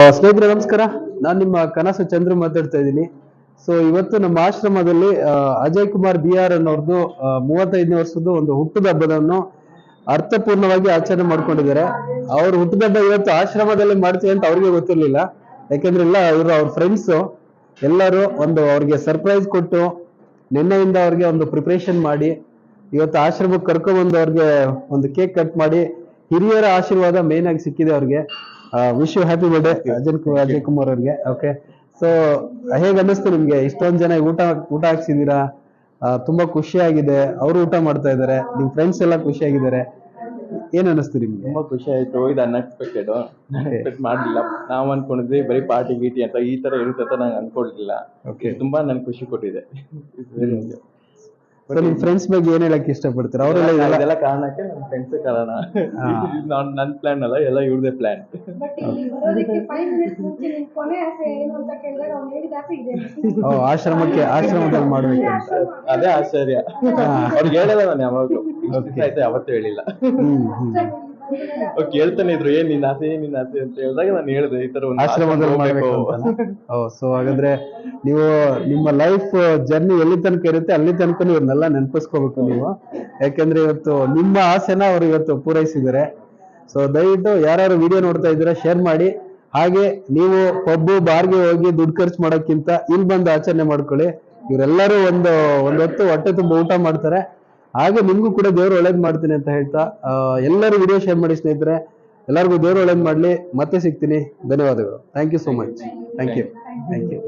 ಸ್ನೇಹಿತರೆ ನಮಸ್ಕಾರ. ನಾನು ನಿಮ್ಮ ಕನಸು ಚಂದ್ರು ಮಾತಾಡ್ತಾ ಇದ್ದೀನಿ. ಸೊ ಇವತ್ತು ನಮ್ಮ ಆಶ್ರಮದಲ್ಲಿ ಅಜಯ್ ಕುಮಾರ್ BR ಅನ್ನೋರ್ದು 35ನೇ ವರ್ಷದ ಒಂದು ಹುಟ್ಟದ ಹಬ್ಬವನ್ನು ಅರ್ಥಪೂರ್ಣವಾಗಿ ಆಚರಣೆ ಮಾಡ್ಕೊಂಡಿದ್ದಾರೆ. ಅವ್ರ ಹುಟ್ಟದ ಹಬ್ಬ ಇವತ್ತು ಆಶ್ರಮದಲ್ಲಿ ಮಾಡ್ತೀವಿ ಅಂತ ಅವ್ರಿಗೆ ಗೊತ್ತಿರ್ಲಿಲ್ಲ. ಯಾಕೆಂದ್ರೆ ಇವರು ಅವ್ರ ಫ್ರೆಂಡ್ಸ್ ಎಲ್ಲರೂ ಅವ್ರಿಗೆ ಸರ್ಪ್ರೈಸ್ ಕೊಟ್ಟು ನಿನ್ನೆಯಿಂದ ಅವ್ರಿಗೆ ಒಂದು ಪ್ರಿಪರೇಷನ್ ಮಾಡಿ ಇವತ್ತು ಆಶ್ರಮಕ್ಕೆ ಕರ್ಕೊಂಡ್ಬಂದು ಅವ್ರಿಗೆ ಒಂದು ಕೇಕ್ ಕಟ್ ಮಾಡಿ ಹಿರಿಯರ ಆಶೀರ್ವಾದ ಮೇನ್ ಆಗಿ ಸಿಕ್ಕಿದೆ ಅವ್ರಿಗೆ. Wish you happy birthday Ajay Kumar ಅವ್ರಿಗೆ. ಓಕೆ, ಸೊ ಹೇಗ್ ಅನ್ನಿಸ್ತು ನಿಮ್ಗೆ? ಇಷ್ಟೊಂದ್ ಜನ ಊಟ ಹಾಕ್ಸಿದೀರಾ, ತುಂಬಾ ಖುಷಿ ಆಗಿದೆ. ಅವರು ಊಟ ಮಾಡ್ತಾ ಇದಾರೆ, ನಿಮ್ ಫ್ರೆಂಡ್ಸ್ ಎಲ್ಲ ಖುಷಿಯಾಗಿದ್ದಾರೆ. ಏನ್ ಅನ್ನಿಸ್ತು ನಿಮ್ಗೆ? ತುಂಬಾ ಖುಷಿ ಆಯ್ತು. ಇದು ಅನ್ಎಕ್ಸ್ಪೆಕ್ಟೆಡ್, ಎಕ್ಸ್ಪೆಕ್ಟ್ ಮಾಡ್ಲಿಲ್ಲ. ನಾವ್ ಅನ್ಕೊಂಡಿದ್ವಿ ಬರೀ ಪಾರ್ಟಿ ಗೀಟಿ ಅಂತ, ಈ ತರ ಇರುತ್ತೆ ಅಂತ ನಂಗೆ ಅನ್ಕೊಳ್ಲಿಲ್ಲ. ತುಂಬಾ ನನ್ಗೆ ಖುಷಿ ಕೊಟ್ಟಿದೆ. ನಿಮ್ ಫ್ರೆಂಡ್ಸ್ ಬಗ್ಗೆ ಏನ್ ಹೇಳಕ್ ಇಷ್ಟಪಡ್ತೀರಾ? ಅವರೆಲ್ಲ ಇದೆಲ್ಲ ಕಾರಣಕ್ಕೆ ನನ್ನ ಫ್ರೆಂಡ್ಸ್ ಕಾರಣ. ನನ್ ಪ್ಲಾನ್ ಅಲ್ಲ, ಎಲ್ಲ ಇವ್ರದೇ ಪ್ಲಾನ್. ಆಶ್ರಮದಲ್ಲಿ ಮಾಡ್ಬೇಕು ಅಂತ ಅದೇ ಆಶ್ಚರ್ಯ. ಅವ್ರಿಗೆ ಹೇಳಿಲ್ಲ ನಾನು ಯಾವಾಗ್ಲೂ, ಆಯ್ತು ಅವತ್ತೇ ಹೇಳಿಲ್ಲ. ಕೇಳ್ತಾನೆ ಇದ್ರು ಏನ್ ನಿನ್ನ ಆಸೆ ಅಂತ ಹೇಳಿದಾಗ ನಾನು ಹೇಳಿದೆ ಈ ತರ ಒಂದು ಆಶ್ರಮದಲ್ಲಿ ಮಾಡ್ಬೇಕು ಅಂತ. ಸೊ ಹಾಗಾದ್ರೆ ನೀವು ನಿಮ್ಮ ಲೈಫ್ ಜರ್ನಿ ಎಲ್ಲಿ ತನಕ ಇರುತ್ತೆ ಅಲ್ಲಿ ತನಕ ಇವ್ರನ್ನೆಲ್ಲ ನೆನಪಿಸ್ಕೋಬೇಕು ನೀವು. ಯಾಕಂದ್ರೆ ಇವತ್ತು ನಿಮ್ಮ ಆಸೆನ ಅವ್ರು ಇವತ್ತು ಪೂರೈಸಿದ್ದಾರೆ. ಸೊ ದಯವಿಟ್ಟು ಯಾರು ವಿಡಿಯೋ ನೋಡ್ತಾ ಇದ್ದೀರಾ ಶೇರ್ ಮಾಡಿ. ಹಾಗೆ ನೀವು ಪಬ್ಬು ಬಾರ್ಗೆ ಹೋಗಿ ದುಡ್ಡು ಖರ್ಚು ಮಾಡೋಕ್ಕಿಂತ ಇಲ್ಲಿ ಬಂದು ಆಚರಣೆ ಮಾಡ್ಕೊಳ್ಳಿ. ಇವರೆಲ್ಲರೂ ಒಂದು ಹೊತ್ತು ಹೊಟ್ಟೆ ತುಂಬ ಊಟ ಮಾಡ್ತಾರೆ. ಹಾಗೆ ನಿಮ್ಗೂ ಕೂಡ ದೇವ್ರು ಒಳ್ಳೇದ್ ಮಾಡ್ತೀನಿ ಅಂತ ಹೇಳ್ತಾ ಎಲ್ಲರೂ ವಿಡಿಯೋ ಶೇರ್ ಮಾಡಿ ಸ್ನೇಹಿತರೆ. ಎಲ್ಲರಿಗೂ ದೇವ್ರು ಒಳ್ಳೇದ್ ಮಾಡ್ಲಿ. ಮತ್ತೆ ಸಿಗ್ತೀನಿ. ಧನ್ಯವಾದಗಳು. Thank you so much. Thank you.